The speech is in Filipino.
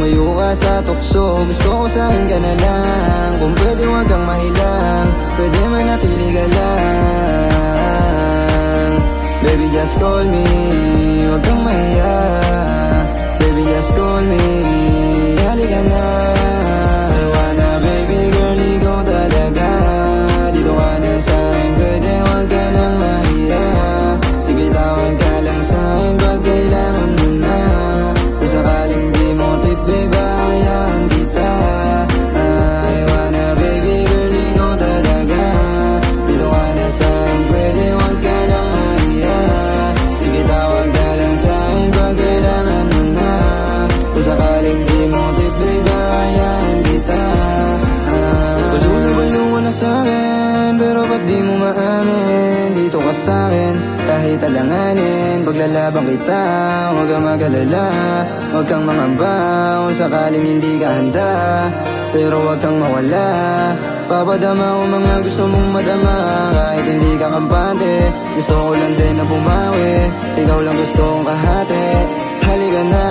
Lumayo ka sa tukso, gusto ko sa'kin ka na lang. Kung pwede huwag kang mahilang, pwede manatili ka lang. Baby just call me, huwag kang mahiya. Baby just call me, halika na. I wanna baby girl, ikaw talaga. Dito ka na sa'kin, pwede huwag ka nang mahiya. Sige tawag ka lang sa'kin pag kailangan mo na. Kung sakaling di mo trip, babe, hayaan kita. I wanna baby girl, ikaw talaga. Dito ka na sa'kin, pwede huwag ka nang mahiya. Sige tawag ka lang sa'kin pag kailangan mo na. Kung sakaling di mo trip, babe, hayaan kita. Baliw mo na sa'kin, pero ba't di mo maamin? Dito ka sa'kin, kahit alanganin. Paglalaban kita, huwag kang mag-alala. Huwag kang mangamba kung sakaling hindi ka handa. Pero huwag kang mawala, papadama ko mga gusto mong madama. Kahit hindi ka kampante, gusto ko lang din na bumawi. Ikaw lang gusto kong kahati, halika na.